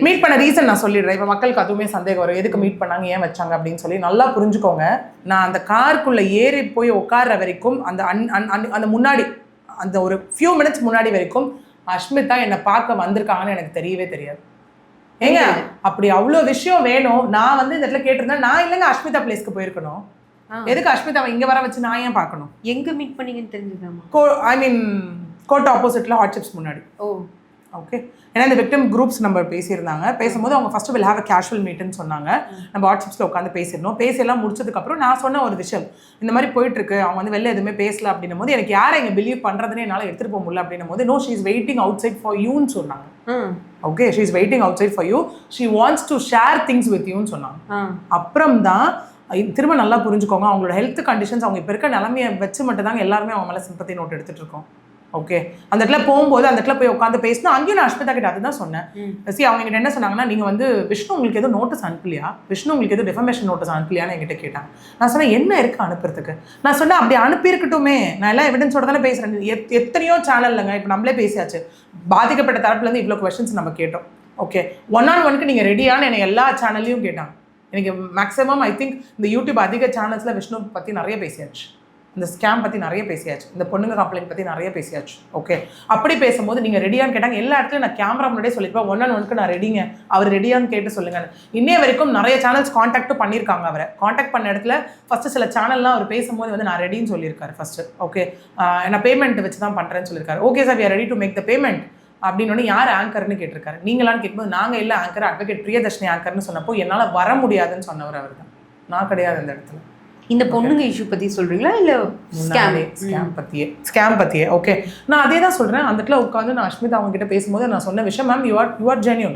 Meet பண்ண reason நான் சொல்லிடுறேன். இப்போ மக்களுக்கு அதுவுமே சந்தேகம் வரும், எதுக்கு மீட் பண்ணாங்க, ஏன் வச்சாங்க அப்படின்னு சொல்லி. நல்லா புரிஞ்சுக்கோங்க, நான் அந்த காருக்குள்ளே ஏறி போய் உட்கார்ற வரைக்கும் அந்த முன்னாடி அந்த ஒரு ஃபியூ மினிட்ஸ் முன்னாடி வரைக்கும் அஷ்மிதா என்னை பார்க்க வந்திருக்காங்கன்னு எனக்கு தெரியவே தெரியாது. ஏங்க அப்படி அவ்வளோ விஷயம் வேணும். நான் வந்து இந்த இடத்துல கேட்டிருந்தேன், நான் இல்லைங்க அஷ்மிதா பிளேஸ்க்கு போயிருக்கணும். எதுக்கு அஷ்மிதாவை இங்கே வர வச்சு நான் ஏன் பார்க்கணும்? எங்கே மீட் பண்ணீங்கன்னு தெரிஞ்சுதாமா? ஐ மீன் கோர்ட் ஆப்போசிட்டில் ஹாட் சிப்ஸ் முன்னாடி. ஓகே, ஏன்னா இந்த விக்டிம் குரூப்ஸ் நம்ம பேசியிருந்தாங்க. பேசும்போது அவங்க first will have a casual மீட்னு சொன்னாங்க. நம்ம வாட்ஸ்அப்ஸில் உட்காந்து பேசியிருந்தோம். பேசியெல்லாம் முடிச்சதுக்கப்புறம் நான் சொன்ன ஒரு விஷயம், இந்த மாதிரி போயிட்டுருக்கு, அவங்க வந்து வெளில எதுவுமே பேசல அப்படின்னும் போது எனக்கு யாரை இங்கே பிலீவ் பண்ணுறதுன்னு என்னால் எடுத்துகிட்டு போக முடியல அப்படின்னும் போது, no she is waiting outside for யூன்னு சொன்னாங்க. Okay, she is waiting outside for you, she wants to share things with யூன்னு சொன்னாங்க. அப்புறம் தான் திரும்ப நல்லா புரிஞ்சுக்கோங்க, அவங்களோட ஹெல்த் கண்டிஷன்ஸ், அவங்க இப்போ இருக்க நிலைமையை வச்சு மட்டும் தாங்க எல்லாருமே அவங்க மேலே சிம்பத்தி நோட் எடுத்துகிட்டு இருக்கோம். ஓகே, அந்த இடத்துல போகும்போது அந்த இடத்துல போய் உட்காந்து பேசினா அங்கேயும் நான் அஷ்மிதா கிட்ட அதுதான் சொன்னேன். அவங்க எங்கிட்ட என்ன சொன்னாங்கன்னா, நீங்கள் வந்து விஷ்ணு உங்களுக்கு எதுவும் நோட்டீஸ் அனுப்பலையா, விஷ்ணு உங்களுக்கு எதுவும் டிஃபமேஷன் நோட்டீஸ் அனுப்பலையான்னு என்கிட்ட கேட்டாங்க. நான் சொன்னேன், என்ன இருக்கு அனுப்புறதுக்கு? நான் சொன்னேன், அப்படி அனுப்பியிருக்கட்டுமே, நான் எல்லாம் எவிடன்ஸோட தானே பேசுகிறேன். எத்தனையோ சேனல்லங்க, இப்போ நம்மளே பேசியாச்சு, பாதிக்கப்பட்ட தரப்புலேருந்து இவ்வளோ கொஸ்டின்ஸ் நம்ம கேட்டோம். ஓகே, 1-on-1க்கு நீங்கள் ரெடியானு என்னை எல்லா சேனல்லையும் கேட்டாங்க. எனக்கு மேக்ஸிமம் ஐ திங்க் இந்த யூடியூப் அதிக சேனல்ஸில் விஷ்ணு பற்றி நிறைய பேசியாச்சு, இந்த ஸ்கேம் பற்றி நிறைய பேசியாச்சு, இந்த பொண்ணுங்க கம்ப்ளைண்ட் பற்றி நிறைய பேசியாச்சு. ஓகே, அப்படி பேசும்போது நீங்கள் ரெடியான்னு கேட்டாங்க. எல்லா இடத்துலையும் நான் கேமரா முன்னாடியே சொல்லியிருப்பேன், 1-on-1க்கு நான் ரெடிங்க, அவர் ரெடியான்னு கேட்டு சொல்லுங்கள். இன்னே வரைக்கும் நிறைய சேனல்ஸ் காண்டாக்டும் பண்ணியிருக்காங்க. அவரை காண்டாக்ட் பண்ண இடத்துல ஃபஸ்ட்டு சில சேனல்லாம் அவர் பேசும்போது வந்து நான் ரெடின்னு சொல்லியிருக்காரு ஃபஸ்ட்டு. ஓகே, நான் பேமெண்ட் வச்சு தான் பண்ணுறேன்னு சொல்லியிருக்காரு. Okay sir, we are ready to make the payment அப்படின்னு யார் ஆங்கர்னு கேட்டிருக்காரு. நீங்களான்னு கேட்கும்போது நாங்கள் இல்லை ஆங்கர், அட்வொகேட் பிரியதர்ஷினி ஆங்கர்னு சொன்னப்போ என்னால் வர முடியாதுன்னு சொன்னவர் அவர் தான், நான் கிடையாது இந்த இடத்துல. இந்த பொண்ணுங்க இஷ்யூ பற்றி சொல்கிறீங்களா இல்லை ஸ்கேம் பற்றியே? ஓகே, நான் அதே தான் சொல்கிறேன். அந்த இடத்துல உட்காந்து நான் அஷ்மிதா அவங்க கிட்ட பேசும்போது நான் சொன்ன விஷயம், மேம் யூ ஆர் ஜென்யூன்,